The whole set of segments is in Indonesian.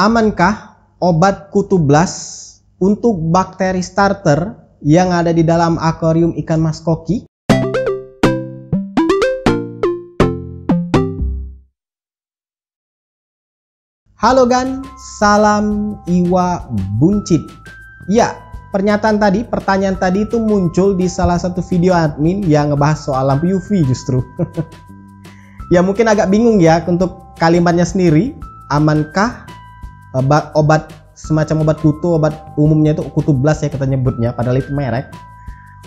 Amankah obat kutu blast untuk bakteri starter yang ada di dalam akuarium ikan mas koki? Halo gan, salam iwa buncit. Ya, pertanyaan tadi itu muncul di salah satu video admin yang ngebahas soal lampu UV justru. Ya mungkin agak bingung ya untuk kalimatnya sendiri. Amankah obat semacam obat kutu, obat umumnya itu kutu blast ya kita nyebutnya, padahal itu merek.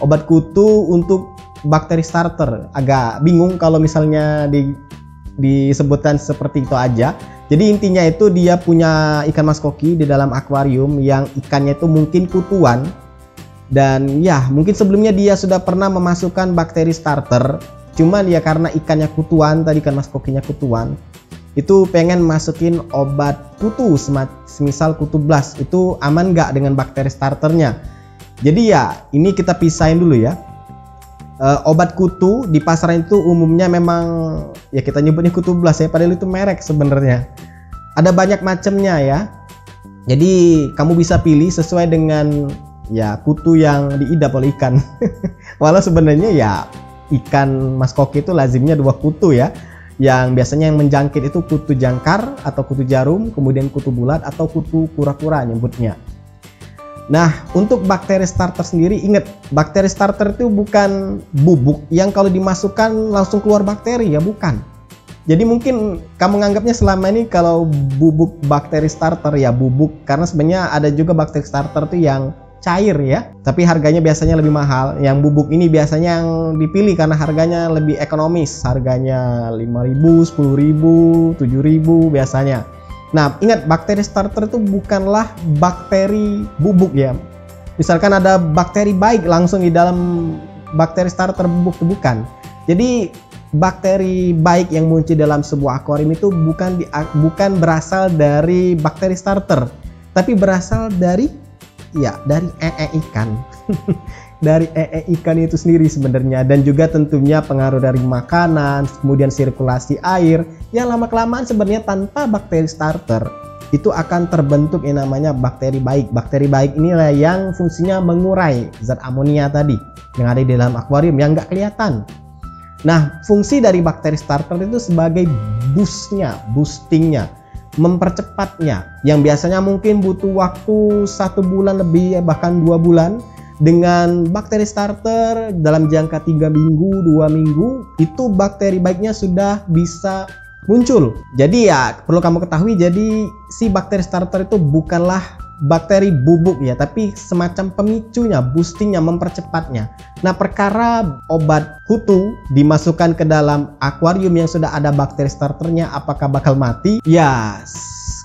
Obat kutu untuk bakteri starter. Agak bingung kalau misalnya disebutkan seperti itu aja. Jadi intinya itu dia punya ikan mas koki di dalam akuarium yang ikannya itu mungkin kutuan. Dan ya mungkin sebelumnya dia sudah pernah memasukkan bakteri starter. Cuman ya karena ikannya kutuan, tadi ikan mas kokinya kutuan, itu pengen masukin obat kutu semisal kutu blast. Itu aman nggak dengan bakteri starternya? Jadi ya ini kita pisahin dulu ya. Obat kutu di pasaran itu umumnya memang ya kita nyebutnya kutu blast ya, padahal itu merek sebenarnya. Ada banyak macamnya ya. Jadi kamu bisa pilih sesuai dengan ya kutu yang diidap oleh ikan. Walau sebenarnya ya ikan mas koki itu lazimnya 2 kutu ya. Yang biasanya yang menjangkit itu kutu jangkar atau kutu jarum, kemudian kutu bulat atau kutu kura-kura nyebutnya. Nah, untuk bakteri starter sendiri, ingat, bakteri starter itu bukan bubuk yang kalau dimasukkan langsung keluar bakteri ya, bukan. Jadi mungkin kamu nganggapnya selama ini kalau bubuk bakteri starter ya bubuk, karena sebenarnya ada juga bakteri starter itu yang cair ya, tapi harganya biasanya lebih mahal. Yang bubuk ini biasanya yang dipilih karena harganya lebih ekonomis, harganya 5.000, 10.000, 7.000 biasanya. Nah, ingat, bakteri starter itu bukanlah bakteri bubuk ya. Misalkan ada bakteri baik langsung di dalam bakteri starter bubuk itu bukan. Jadi bakteri baik yang muncul dalam sebuah akuarium itu bukan berasal dari bakteri starter, tapi berasal dari ikan. Dari ikan itu sendiri sebenarnya, dan juga tentunya pengaruh dari makanan, kemudian sirkulasi air yang lama-kelamaan sebenarnya tanpa bakteri starter itu akan terbentuk yang namanya bakteri baik. Bakteri baik inilah yang fungsinya mengurai zat amonia tadi yang ada di dalam akuarium yang nggak kelihatan. Nah, fungsi dari bakteri starter itu sebagai boostingnya, mempercepatnya, yang biasanya mungkin butuh waktu 1 bulan lebih bahkan 2 bulan. Dengan bakteri starter dalam jangka 3 minggu, 2 minggu itu bakteri baiknya sudah bisa muncul. Jadi ya perlu kamu ketahui, jadi si bakteri starter itu bukanlah bakteri bubuk ya, tapi semacam pemicunya, boostingnya, mempercepatnya. Nah, perkara obat kutu dimasukkan ke dalam akuarium yang sudah ada bakteri starternya, apakah bakal mati? Ya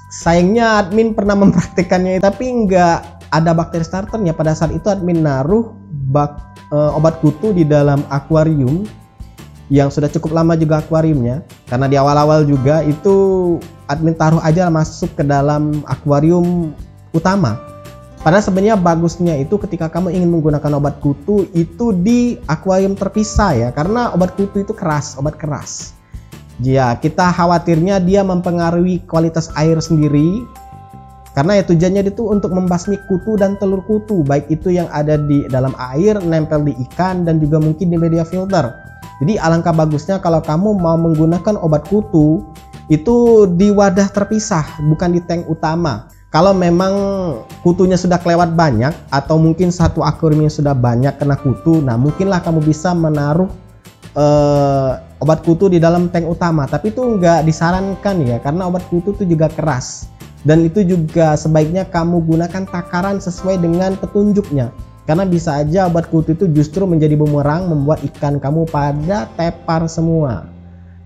sayangnya admin pernah mempraktikannya tapi nggak ada bakteri starternya. Pada saat itu admin naruh obat kutu di dalam akuarium yang sudah cukup lama juga akuariumnya, karena di awal-awal juga itu admin taruh aja masuk ke dalam akuarium utama. Padahal sebenarnya bagusnya itu ketika kamu ingin menggunakan obat kutu itu di akuarium terpisah ya, karena obat kutu itu keras, obat keras. Ya, kita khawatirnya dia mempengaruhi kualitas air sendiri. Karena ya tujuannya itu untuk membasmi kutu dan telur kutu, baik itu yang ada di dalam air, nempel di ikan, dan juga mungkin di media filter. Jadi alangkah bagusnya kalau kamu mau menggunakan obat kutu itu di wadah terpisah, bukan di tank utama. Kalau memang kutunya sudah kelewat banyak atau mungkin satu akuarium yang sudah banyak kena kutu, nah mungkinlah kamu bisa menaruh obat kutu di dalam tank utama. Tapi itu nggak disarankan ya, karena obat kutu itu juga keras. Dan itu juga sebaiknya kamu gunakan takaran sesuai dengan petunjuknya, karena bisa aja obat kutu itu justru menjadi bumerang, membuat ikan kamu pada tepar semua.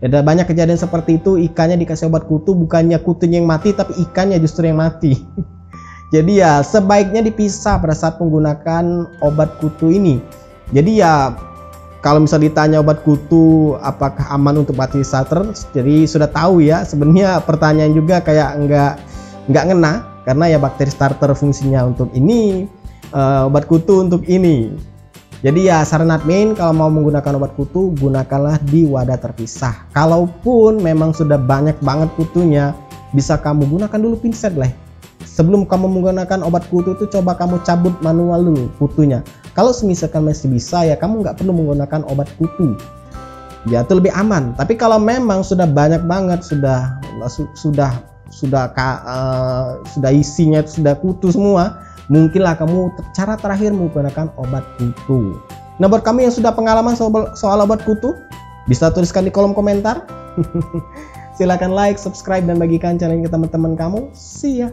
Ada banyak kejadian seperti itu, ikannya dikasih obat kutu, bukannya kutunya yang mati tapi ikannya justru yang mati. Jadi ya sebaiknya dipisah pada saat menggunakan obat kutu ini. Jadi ya kalau misalnya ditanya obat kutu apakah aman untuk bakteri starter, jadi sudah tahu ya, sebenarnya pertanyaan juga kayak nggak ngena, karena ya bakteri starter fungsinya untuk ini, obat kutu untuk ini. Jadi ya saran admin, kalau mau menggunakan obat kutu gunakanlah di wadah terpisah. Kalaupun memang sudah banyak banget kutunya, bisa kamu gunakan dulu pinset lah. Sebelum kamu menggunakan obat kutu itu, coba kamu cabut manual dulu kutunya. Kalau misalkan masih bisa, ya kamu nggak perlu menggunakan obat kutu. Ya itu lebih aman. Tapi kalau memang sudah banyak banget, sudah isinya sudah kutu semua, mungkinlah kamu cara terakhir menggunakan obat kutu. Nah, buat kamu yang sudah pengalaman soal obat kutu, bisa tuliskan di kolom komentar. Silahkan like, subscribe, dan bagikan channel ini ke teman-teman kamu. See ya.